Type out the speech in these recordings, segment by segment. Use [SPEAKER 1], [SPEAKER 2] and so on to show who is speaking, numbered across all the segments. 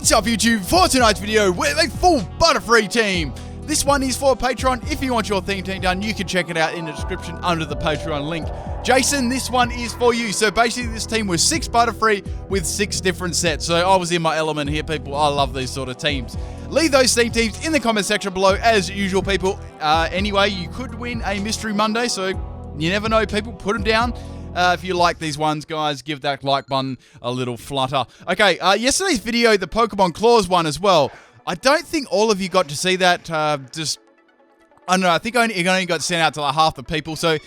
[SPEAKER 1] What's up YouTube? For tonight's video, we have a full Butterfree team. This one is for Patreon. If you want your theme team done, you can check it out in the description under the Patreon link. Jason, this one is for you. So basically this team was 6 Butterfree with 6 different sets. So I was in my element here, people. I love these sort of teams. Leave those theme teams in the comment section below as usual, people. Anyway, you could win a Mystery Monday, so you never know, people. Put them down. If you like these ones, guys, give that like button a little flutter. Okay, yesterday's video, the Pokemon Claws one as well. I don't think all of you got to see that. I don't know, I think it only got sent out to like half the people. So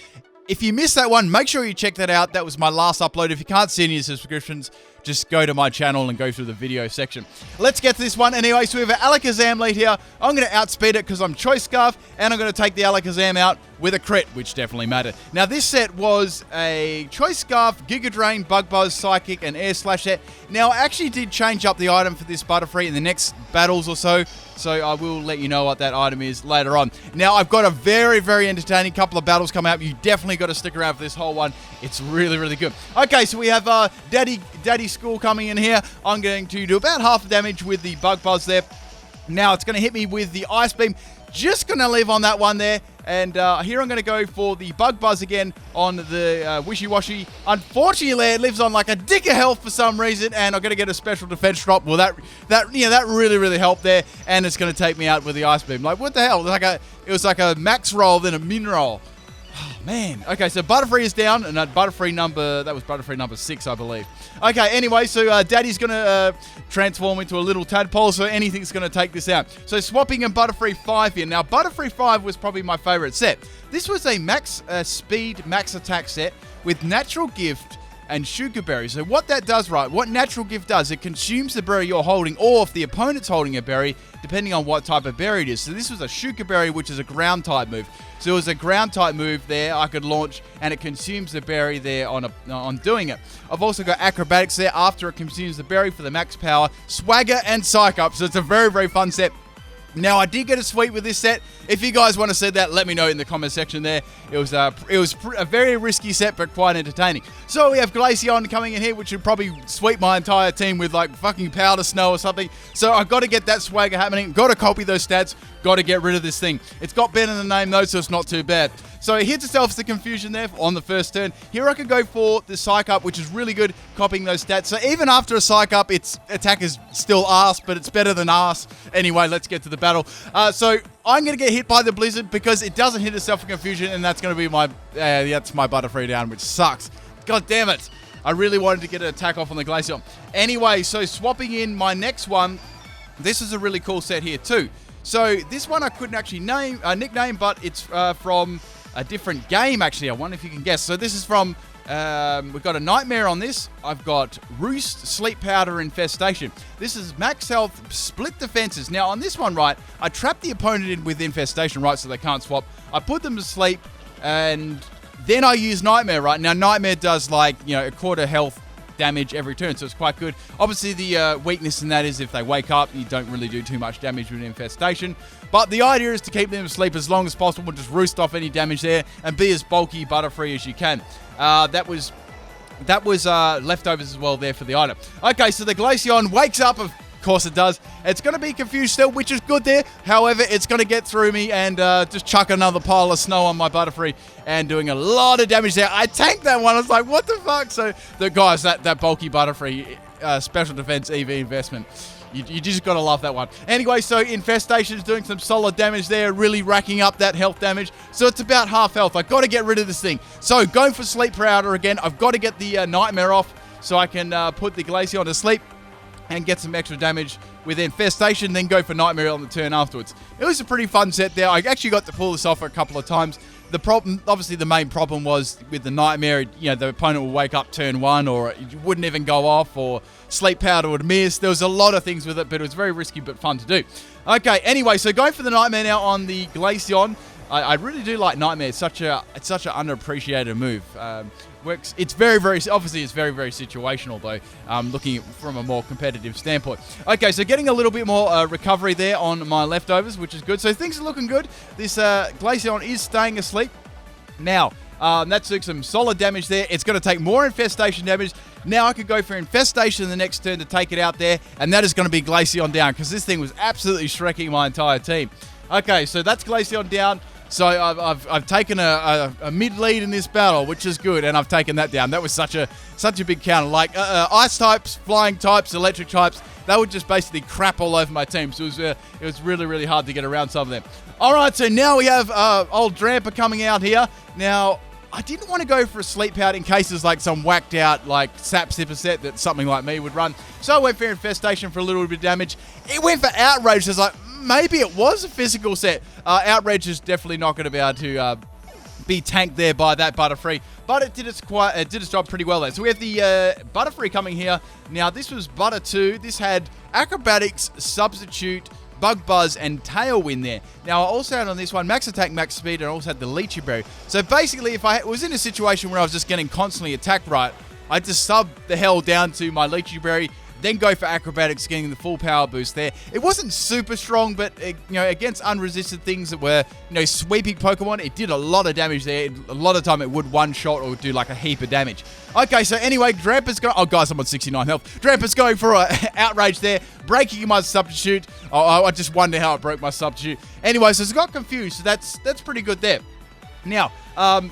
[SPEAKER 1] if you missed that one, make sure you check that out. That was my last upload. If you can't see any subscriptions, just go to my channel and go through the video section. Let's get to this one. Anyway, so we have an Alakazam lead here. I'm going to outspeed it because I'm Choice Scarf, and I'm going to take the Alakazam out with a crit, which definitely mattered. Now, this set was a Choice Scarf, Giga Drain, Bug Buzz, Psychic, and Air Slash set. Now, I actually did change up the item for this Butterfree in the next battles or so I will let you know what that item is later on. Now, I've got a very, very entertaining couple of battles coming up. You definitely got to stick around for this whole one. It's really, really good. Okay, so we have Daddy School coming in here. I'm going to do about half the damage with the Bug Buzz there. Now, it's going to hit me with the Ice Beam. Just going to live on that one there. And here I'm going to go for the Bug Buzz again on the Wishy Washy. Unfortunately, it lives on like a dick of health for some reason, and I'm going to get a special defense drop. Well, that really, really helped there, and it's going to take me out with the Ice Beam. Like, what the hell? It was like a max roll, then a min roll. Oh, man. Okay, so Butterfree is down, and that was Butterfree number 6, I believe. Okay, anyway, so Daddy's going to transform into a little tadpole, so anything's going to take this out. So swapping in Butterfree 5 here. Now, Butterfree 5 was probably my favorite set. This was a max speed, max attack set with Natural Gift and Sugar Berry. So what that does, right, what Natural Gift does, it consumes the berry you're holding, or if the opponent's holding a berry, depending on what type of berry it is. So this was a Sugar Berry, which is a ground type move. So it was a ground type move there I could launch, and it consumes the berry there on doing it. I've also got acrobatics there after it consumes the berry for the max power, swagger, and psych up. So it's a very, very fun set. Now, I did get a sweep with this set. If you guys want to see that, let me know in the comment section there. It was a very risky set, but quite entertaining. So we have Glaceon coming in here, which would probably sweep my entire team with like fucking powder snow or something. So I've got to get that swagger happening. Got to copy those stats. Got to get rid of this thing. It's got Ben in the name though, so it's not too bad. So it hits itself as the confusion there on the first turn. Here I could go for the Psych Up, which is really good, copying those stats. So even after a Psych Up, its attack is still arse, but it's better than arse. Anyway, let's get to the battle. So I'm going to get hit by the Blizzard because it doesn't hit itself for confusion, and that's going to be that's my Butterfree down, which sucks. God damn it. I really wanted to get an attack off on the Glaceon. Anyway, so swapping in my next one, this is a really cool set here too. So this one I couldn't actually nickname, but it's from a different game, actually. I wonder if you can guess. So this is from, we've got a Nightmare on this. I've got Roost, Sleep Powder, Infestation. This is max health, split defenses. Now on this one, right, I trap the opponent in with Infestation, right, so they can't swap. I put them to sleep, and then I use Nightmare, right? Now Nightmare does like, a quarter health damage every turn, so it's quite good. Obviously, the weakness in that is if they wake up, you don't really do too much damage with Infestation. But the idea is to keep them asleep as long as possible, just roost off any damage there, and be as bulky Butterfree as you can. That was leftovers as well there for the item. Okay, so the Glaceon wakes up. Of course it does. It's going to be confused still, which is good there. However, it's going to get through me and just chuck another pile of snow on my Butterfree and doing a lot of damage there. I tanked that one. I was like, what the fuck? So, guys, that bulky Butterfree special defense EV investment, you just got to love that one. Anyway, so Infestation is doing some solid damage there, really racking up that health damage. So it's about half health. I've got to get rid of this thing. So going for Sleep Powder again. I've got to get the Nightmare off so I can put the Glaceon to sleep and get some extra damage with Infestation, then go for Nightmare on the turn afterwards. It was a pretty fun set there. I actually got to pull this off a couple of times. The problem, obviously the main problem was with the Nightmare, the opponent would wake up turn 1, or it wouldn't even go off, or Sleep Powder would miss. There was a lot of things with it, but it was very risky but fun to do. Okay, anyway, so going for the Nightmare now on the Glaceon. I really do like Nightmare. It's such an underappreciated move. Works. It's very, very situational though. Looking at from a more competitive standpoint. Okay, so getting a little bit more recovery there on my leftovers, which is good. So things are looking good. This Glaceon is staying asleep. Now, That took some solid damage there. It's going to take more infestation damage. Now I could go for infestation in the next turn to take it out there, and that is going to be Glaceon down, because this thing was absolutely shrekking my entire team. Okay, so that's Glaceon down. So I've taken a mid lead in this battle, which is good, and I've taken that down. That was such a big counter. Like ice types, flying types, electric types, they would just basically crap all over my team. So it was really, really hard to get around some of them. All right, so now we have old Drampa coming out here. Now, I didn't want to go for a sleep powder in case there's like some whacked out like sap sipper set that something like me would run. So I went for infestation for a little bit of damage. It went for outrage. So I was like, maybe it was a physical set. Outrage is definitely not going to be able to be tanked there by that Butterfree, but it did its job pretty well there. So we have the Butterfree coming here. Now this was Butter 2. This had acrobatics, substitute, bug buzz, and tailwind there. Now I also had on this one max attack, max speed, and I also had the Lychee Berry. So basically, if I was in a situation where I was just getting constantly attacked right, I'd just sub the hell down to my Lychee Berry, then go for acrobatics, getting the full power boost there. It wasn't super strong, but against unresisted things that were sweeping Pokemon, it did a lot of damage there. A lot of time it would one shot or do like a heap of damage. Okay, so anyway, Drampa's going. Oh guys, I'm on 69 health. Drampa's going for an outrage there, breaking my substitute. I just wonder how it broke my substitute. Anyway, so it's got confused. So that's pretty good there. Now,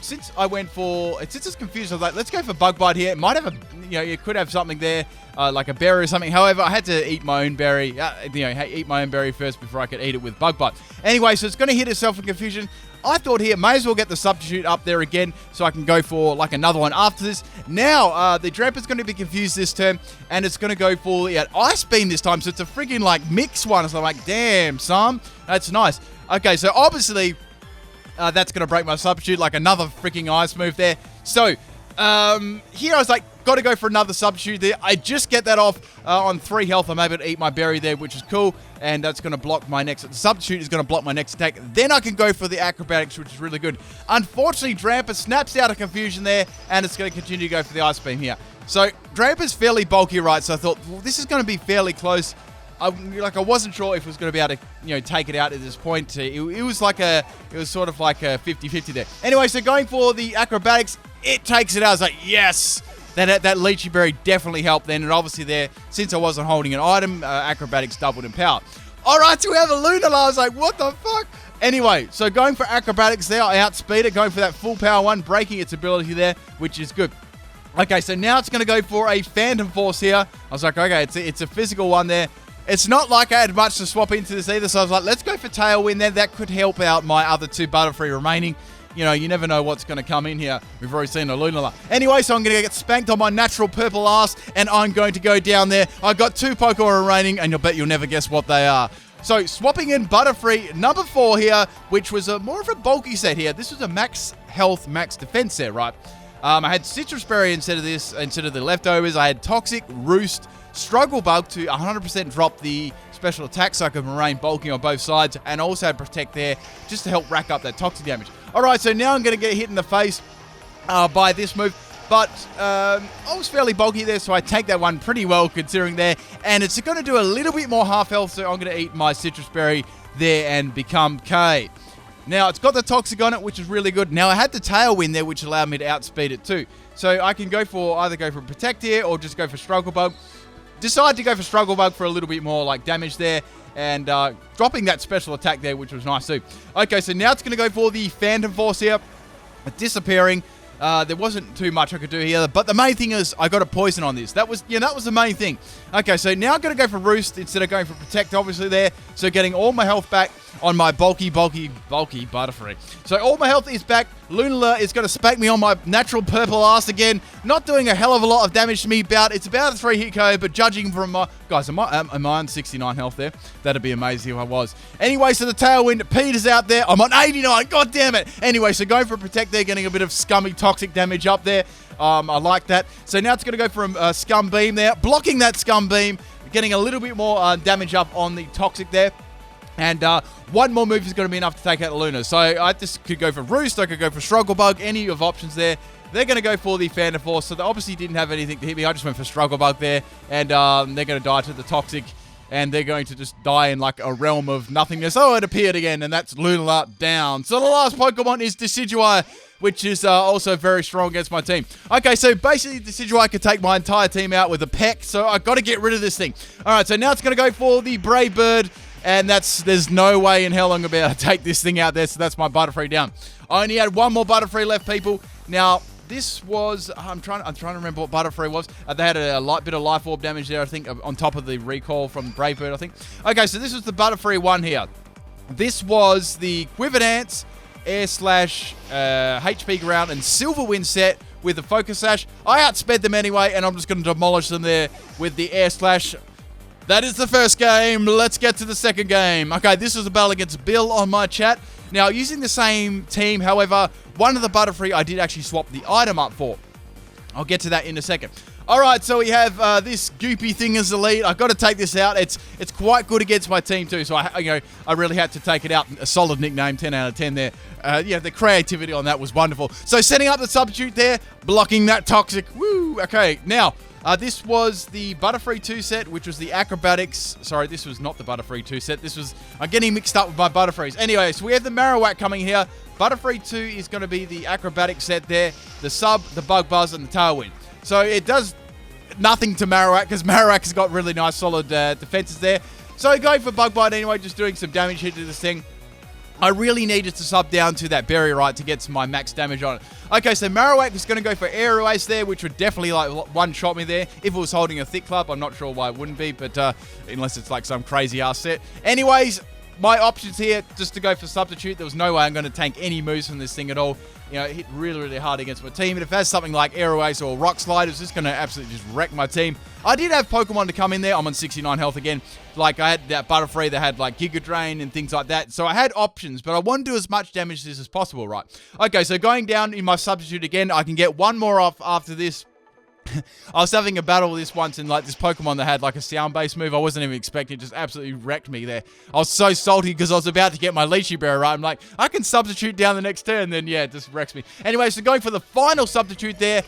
[SPEAKER 1] since it's confused, I was like, let's go for Bug Bite here. It might have you could have something there, like a berry or something. However, I had to eat my own berry, eat my own berry first before I could eat it with Bug Bite. Anyway, so it's going to hit itself in confusion. I thought here, may as well get the substitute up there again so I can go for like another one after this. Now, the Drampa's going to be confused this turn, and it's going to go for Ice Beam this time. So it's a freaking like mix one. So I'm like, damn, son, that's nice. Okay, so obviously that's going to break my substitute, like another freaking ice move there. So here I was like, got to go for another substitute there. I just get that off on 3 health. I'm able to eat my berry there, which is cool. And that's going to block my next... The substitute is going to block my next attack. Then I can go for the acrobatics, which is really good. Unfortunately, Drampa snaps out of confusion there, and it's going to continue to go for the ice beam here. So Drampa's fairly bulky, right? So I thought, well, this is going to be fairly close. I wasn't sure if it was going to be able to, take it out at this point. It was sort of like a 50-50 there. Anyway, so going for the acrobatics, it takes it out. I was like, yes! That Lychee Berry definitely helped then, and obviously there, since I wasn't holding an item, acrobatics doubled in power. Alright, so we have a Lunala. I was like, what the fuck? Anyway, so going for acrobatics there, I outspeed it, going for that full power one, breaking its ability there, which is good. Okay, so now it's going to go for a Phantom Force here. I was like, okay, it's a physical one there. It's not like I had much to swap into this either, so I was like, let's go for Tailwind there. That could help out my other 2 Butterfree remaining. You never know what's going to come in here. We've already seen a Lunala. Anyway, so I'm going to get spanked on my natural purple ass, and I'm going to go down there. I've got 2 Pokemon remaining, and you'll bet you'll never guess what they are. So, swapping in Butterfree, number 4 here, which was more of a bulky set here. This was a max health, max defense set, right? I had Citrus Berry instead of the leftovers. I had Toxic, Roost, Struggle Bug to 100% drop the special attack so I could remain bulky on both sides, and also had Protect there just to help rack up that toxic damage. Alright, so now I'm going to get hit in the face by this move, but I was fairly bulky there, so I take that one pretty well considering there, and it's going to do a little bit more half health, so I'm going to eat my Citrus Berry there and become K. Now, it's got the Toxic on it, which is really good. Now, I had the Tailwind there, which allowed me to outspeed it too. So I can either go for Protect here or just go for Struggle Bug. Decide to go for Struggle Bug for a little bit more like damage there, and dropping that special attack there, which was nice too. Okay, so now it's going to go for the Phantom Force here, disappearing. There wasn't too much I could do here, but the main thing is I got a poison on this. That was the main thing. Okay, so now I'm going to go for Roost instead of going for Protect, obviously there. So getting all my health back on my bulky Butterfree. So all my health is back. Lunala is going to spank me on my natural purple ass again. Not doing a hell of a lot of damage to me. It's about a 3-hit KO, but judging from my... Guys, am I on 69 health there? That'd be amazing if I was. Anyway, so the Tailwind peters out there. I'm on 89. God damn it. Anyway, so going for Protect there, getting a bit of scummy toxic damage up there. I like that. So now it's going to go for a Scum Beam there. Blocking that Scum Beam. Getting a little bit more damage up on the toxic there. And one more move is going to be enough to take out the Luna. So I just could go for Roost, I could go for Struggle Bug, any of options there. They're going to go for the Phantom Force, so they obviously didn't have anything to hit me. I just went for Struggle Bug there, and they're going to die to the Toxic, and they're going to just die in like a realm of nothingness. Oh, it appeared again, and that's Lunala down. So the last Pokemon is Decidueye which is also very strong against my team. Okay, so basically the Decidueye could take my entire team out with a peck, so I got to get rid of this thing. All right, so now it's going to go for the Brave Bird, and there's no way in hell I'm going to be able to take this thing out there, so that's my Butterfree down. I only had one more Butterfree left, people. Now, this was, I'm trying to remember what Butterfree was. They had a light bit of Life Orb damage there, I think, on top of the recall from Brave Bird, I think. Okay, so this was the Butterfree one here. This was the Quiver Dance, Air Slash, HP Ground, and Silver Wind set with the Focus Sash. I outsped them anyway, and I'm just going to demolish them there with the Air Slash. That is the first game. Let's get to the second game. Okay, this was a battle against Bill on my chat. Now, using the same team, however, one of the Butterfree I did actually swap the item up for. I'll get to that in a second. All right, so we have this goopy thing as the lead. I've got to take this out. It's quite good against my team too, so I really had to take it out. A solid nickname, 10 out of 10 there. Yeah, the creativity on that was wonderful. So setting up the substitute there, blocking that toxic. Woo! Okay, now this was the Butterfree 2 set, which was the acrobatics. Sorry, this was not the Butterfree 2 set. I'm getting mixed up with my Butterfrees. Anyway, so we have the Marowak coming here. Butterfree 2 is going to be the acrobatic set there, the sub, the bug buzz, and the tailwind. So it does nothing to Marowak, because Marowak has got really nice solid defenses there. So going for bug bite anyway, just doing some damage here to this thing. I really needed to sub down to that berry right to get my max damage on it. Okay, so Marowak is going to go for Aerial Ace there, which would definitely like one-shot me there. If it was holding a thick club, I'm not sure why it wouldn't be, but unless it's like some crazy-ass set. Anyways, my options here, just to go for substitute. There was no way I'm going to tank any moves from this thing at all. You know, it hit really, really hard against my team. And if it has something like Aerial Ace or Rock Slide, it's just going to absolutely just wreck my team. I did have Pokemon to come in there. I'm on 69 health again. Like, I had that Butterfree that had, like, Giga Drain and things like that. So I had options, but I want to do as much damage to this as possible, right? Okay, so going down in my substitute again, I can get one more off after this. I was having a battle with this once, and like this Pokemon that had like a sound-based move I wasn't even expecting, just absolutely wrecked me there. I was so salty because I was about to get my Lychee Berry right. I'm like, I can substitute down the next turn, then yeah, it just wrecks me. Anyway, so going for the final substitute there,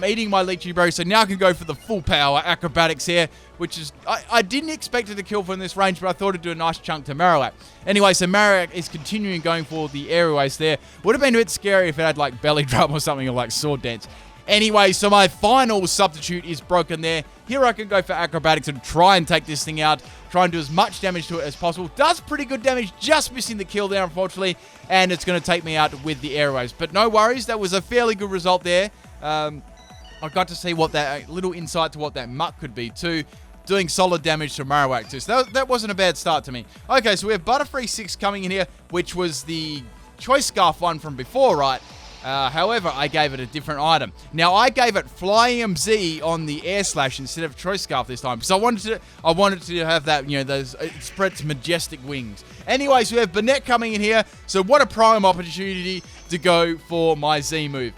[SPEAKER 1] eating my Lychee Berry, so now I can go for the full power acrobatics here, which is, I didn't expect it to kill from this range, but I thought it'd do a nice chunk to Marowak. Anyway, so Marowak is continuing going for the Aerial Ace there. Would have been a bit scary if it had like Belly Drum or something, or like Sword Dance. Anyway, so my final substitute is broken there. Here I can go for acrobatics and try and take this thing out. Try and do as much damage to it as possible. Does pretty good damage, just missing the kill there, unfortunately. And it's going to take me out with the Aerial Ace. But no worries, that was a fairly good result there. I got to see what that little insight to what that muck could be too. Doing solid damage to Marowak too. So that wasn't a bad start to me. Okay, so we have Butterfree 6 coming in here, which was the Choice Scarf one from before, right? However, I gave it a different item. Now, I gave it Fly MZ on the Air Slash instead of Choice Scarf this time, because I wanted to have that, you know, those it spreads majestic wings. Anyway, so we have Banette coming in here. So what a prime opportunity to go for my Z move.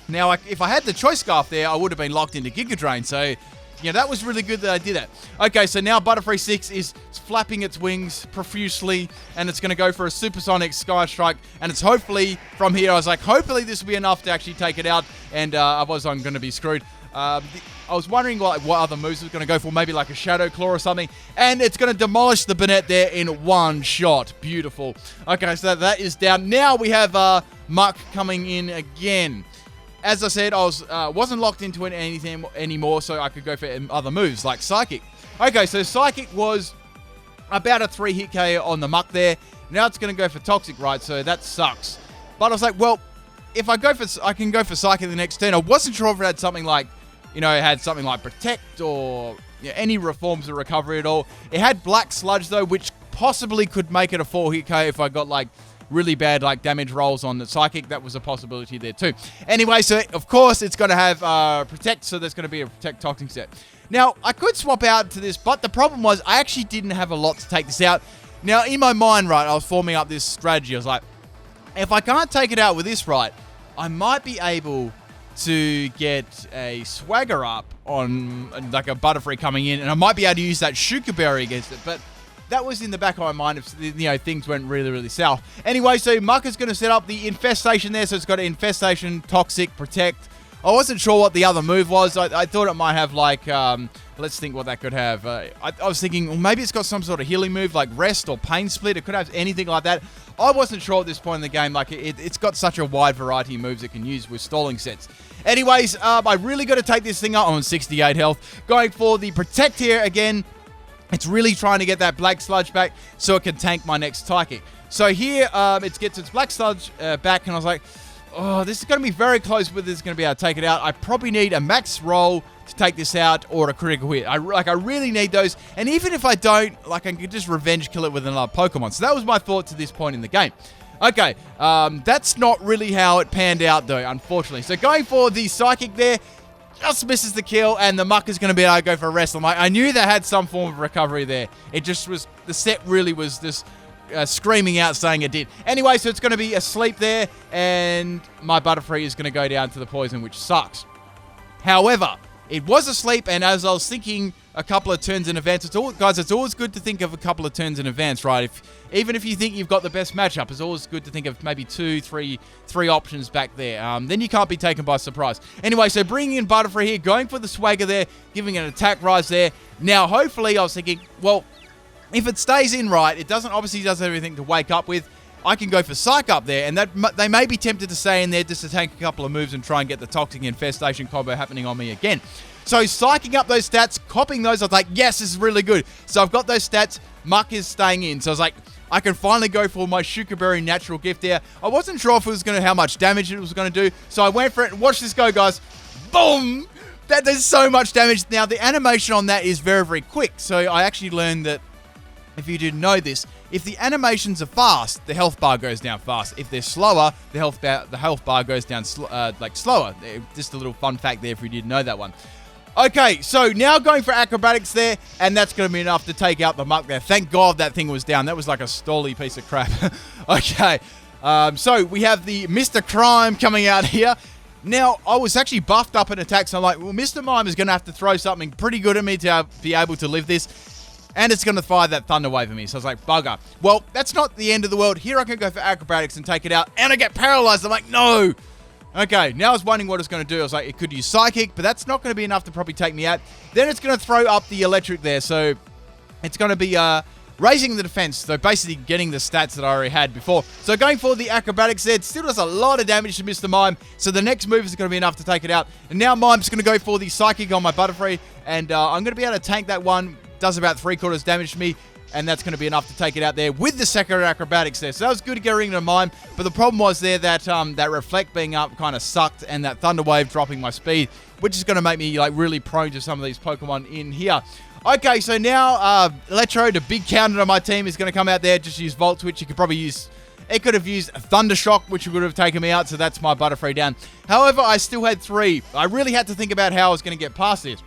[SPEAKER 1] Now, if I had the Choice Scarf there, I would have been locked into Giga Drain. So, yeah, that was really good that I did that. Okay, so now Butterfree 6 is flapping its wings profusely, and it's going to go for a Supersonic Sky Strike, and it's hopefully, from here, I was like, hopefully this will be enough to actually take it out, and otherwise I'm going to be screwed. I was wondering what other moves it was going to go for, maybe like a Shadow Claw or something, and it's going to demolish the Banette there in one shot. Beautiful. Okay, so that is down. Now we have Muck coming in again. As I said, I wasn't locked into it anything anymore, so I could go for other moves, like Psychic. Okay, so Psychic was about a 3-hit KO on the Muck there. Now it's going to go for Toxic, right? So that sucks. But I was like, well, if I can go for Psychic the next turn. I wasn't sure if it had something like, you know, it had something like Protect or any reforms of recovery at all. It had Black Sludge, though, which possibly could make it a 4-hit KO if I got, like, really bad like damage rolls on the Psychic. That was a possibility there too. Anyway, so of course it's going to have Protect, so there's going to be a Protect Toxic set. Now, I could swap out to this, but the problem was I actually didn't have a lot to take this out. Now, in my mind, right, I was forming up this strategy. I was like, if I can't take it out with this right, I might be able to get a Swagger up on like a Butterfree coming in, and I might be able to use that Shuka Berry against it, but that was in the back of my mind if, you know, things went really, really south. Anyway, so Muck is going to set up the Infestation there. So it's got an Infestation, Toxic, Protect. I wasn't sure what the other move was. I thought it might have like, let's think what that could have. I was thinking, well, maybe it's got some sort of healing move like Rest or Pain Split. It could have anything like that. I wasn't sure at this point in the game. Like, it's got such a wide variety of moves it can use with stalling sets. Anyways, I really got to take this thing up. I'm on 68 health. Going for the Protect here again. It's really trying to get that Black Sludge back so it can tank my next Psychic. So here, it gets its Black Sludge back, and I was like, oh, this is going to be very close whether it's going to be able to take it out. I probably need a max roll to take this out or a critical hit. I really need those. And even if I don't, like, I can just revenge kill it with another Pokemon. So that was my thought to this point in the game. Okay, that's not really how it panned out, though, unfortunately. So going for the Psychic there, just misses the kill, and the Muck is going to be able to go for a Rest. I knew they had some form of recovery there. It just was, the set really was just screaming out saying it did. Anyway, so it's going to be a sleep there, and my Butterfree is going to go down to the poison, which sucks. However, it was asleep, and as I was thinking a couple of turns in advance, it's always good to think of a couple of turns in advance, right? Even if you think you've got the best matchup, it's always good to think of maybe three options back there. Then you can't be taken by surprise. Anyway, so bringing in Butterfree here, going for the Swagger there, giving an attack rise there. Now, hopefully, I was thinking, well, if it stays in right, it obviously does everything to wake up with. I can go for Psych up there, and they may be tempted to stay in there just to take a couple of moves and try and get the Toxic Infestation combo happening on me again. So Psyching up those stats, copying those, I was like, yes, this is really good. So I've got those stats, Muck is staying in. So I was like, I can finally go for my Shukaberry Natural Gift there. I wasn't sure if it was going to, how much damage it was going to do. So I went for it, and watch this go, guys. Boom! That does so much damage. Now, the animation on that is very, very quick. So I actually learned that, if you didn't know this, if the animations are fast, the health bar goes down fast. If they're slower, the health bar goes down slower. Just a little fun fact there if you didn't know that one. Okay, so now going for acrobatics there, and that's going to be enough to take out the Muck there. Thank God that thing was down. That was like a stolly piece of crap. Okay, so we have the Mr. Crime coming out here. Now, I was actually buffed up in attacks, so I'm like, well, Mr. Mime is going to have to throw something pretty good at me to be able to live this. And it's going to fire that Thunder Wave at me. So I was like, bugger. Well, that's not the end of the world. Here I can go for acrobatics and take it out. And I get paralyzed. I'm like, no. Okay, now I was wondering what it's going to do. I was like, it could use Psychic, but that's not going to be enough to probably take me out. Then it's going to throw up the Electric there. So it's going to be raising the defense. So basically getting the stats that I already had before. So going for the acrobatics there, it still does a lot of damage to Mr. Mime. So the next move is going to be enough to take it out. And now Mime's going to go for the Psychic on my Butterfree. And I'm going to be able to tank that one. Does about 3/4 damage to me, and that's going to be enough to take it out there with the second acrobatics there. So that was good getting into Mime, but the problem was there that that Reflect being up kind of sucked, and that Thunder Wave dropping my speed, which is going to make me like really prone to some of these Pokemon in here. Okay, so now Electro, the big counter on my team, is going to come out there. Just use Volt Switch. You could probably use... It could have used Thunder Shock, which would have taken me out, so that's my Butterfree down. However, I still had 3. I really had to think about how I was going to get past this.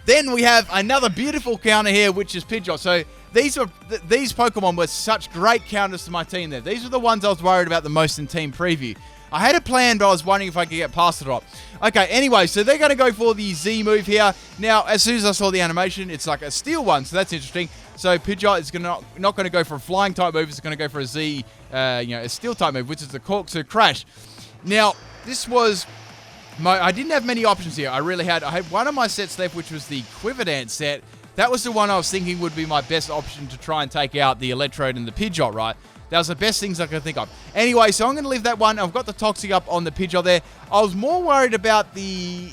[SPEAKER 1] Then we have another beautiful counter here, which is Pidgeot. So these Pokemon were such great counters to my team there. These are the ones I was worried about the most in Team Preview. I had a plan, but I was wondering if I could get past it or not. Okay, anyway, so they're going to go for the Z move here. Now, as soon as I saw the animation, it's like a steel one, so that's interesting. So Pidgeot is not going to go for a flying type move. It's going to go for a Z, a steel type move, which is the Corkscrew Crash. Now, this was... I didn't have many options here. I had one of my sets left, which was the Quiver Dance set. That was the one I was thinking would be my best option to try and take out the Electrode and the Pidgeot, right? That was the best things I could think of. Anyway, so I'm going to leave that one. I've got the Toxic up on the Pidgeot there. I was more worried about the,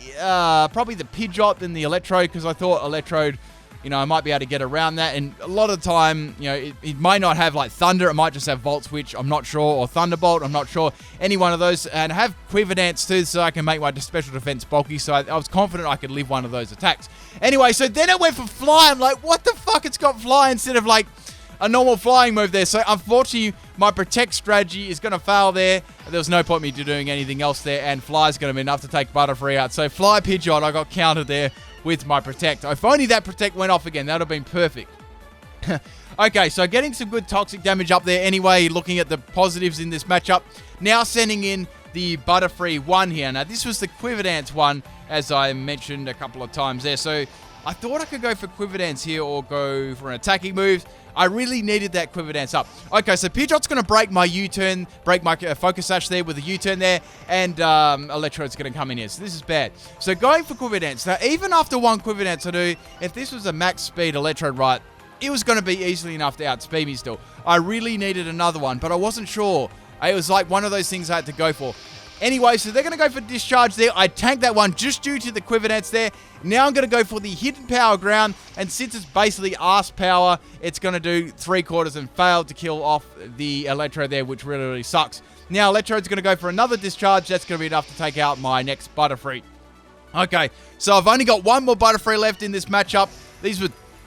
[SPEAKER 1] probably the Pidgeot than the Electrode, because I thought Electrode, I might be able to get around that. And a lot of the time, it might not have like Thunder. It might just have Volt Switch. I'm not sure. Or Thunderbolt. I'm not sure. Any one of those. And I have Quiver Dance too, so I can make my special defense bulky. So I was confident I could live one of those attacks. Anyway, so then it went for Fly. I'm like, what the fuck? It's got Fly instead of like a normal flying move there. So unfortunately, my Protect strategy is going to fail there. There was no point me doing anything else there. And Fly is going to be enough to take Butterfree out. So Fly Pidgeot, I got countered there with my Protect. If only that Protect went off again, that would have been perfect. Okay, so getting some good toxic damage up there anyway, looking at the positives in this matchup. Now sending in the Butterfree 1 here. Now, this was the Quiver Dance one, as I mentioned a couple of times there. So I thought I could go for Quiver Dance here or go for an attacking move. I really needed that Quiver Dance up. Okay, so Pidgeot's going to break my U-turn, break my Focus Sash there with a U-turn there, and Electrode's going to come in here. So this is bad. So going for Quiver Dance. Now, even after one Quiver Dance I do, if this was a max speed Electrode, right, it was going to be easily enough to outspeed me still. I really needed another one, but I wasn't sure. It was like one of those things I had to go for. Anyway, so they're going to go for Discharge there. I tanked that one just due to the Quiver Dance there. Now I'm going to go for the Hidden Power Ground. And since it's basically Arse Power, it's going to do 3/4 and fail to kill off the Electrode there, which really, really sucks. Now Electrode's going to go for another Discharge. That's going to be enough to take out my next Butterfree. Okay, so I've only got one more Butterfree left in this matchup.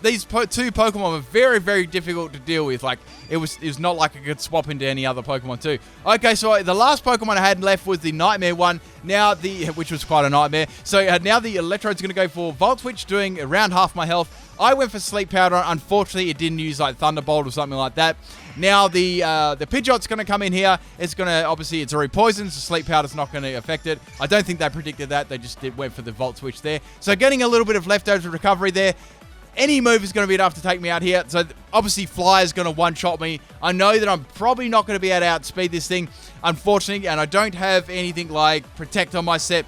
[SPEAKER 1] These two Pokemon were very, very difficult to deal with. Like, it was not like I could swap into any other Pokemon too. Okay, so the last Pokemon I had left was the Nightmare one. Now which was quite a nightmare. So now the Electrode's going to go for Volt Switch, doing around half my health. I went for Sleep Powder. Unfortunately, it didn't use like Thunderbolt or something like that. Now the Pidgeot's going to come in here. It's going to, obviously, it's already poisoned, so Sleep Powder's not going to affect it. I don't think they predicted that. They just went for the Volt Switch there. So getting a little bit of leftover recovery there. Any move is going to be enough to take me out here. So obviously Fly is going to one-shot me. I know that I'm probably not going to be able to outspeed this thing, unfortunately, and I don't have anything like Protect on my set.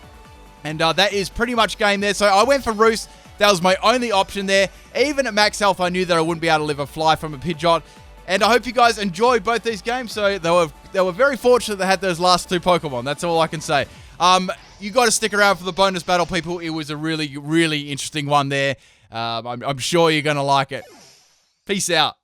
[SPEAKER 1] And that is pretty much game there. So I went for Roost. That was my only option there. Even at max health, I knew that I wouldn't be able to live a Fly from a Pidgeot. And I hope you guys enjoyed both these games. So they were very fortunate they had those last two Pokemon. That's all I can say. You got to stick around for the bonus battle, people. It was a really, really interesting one there. I'm sure you're going to like it. Peace out.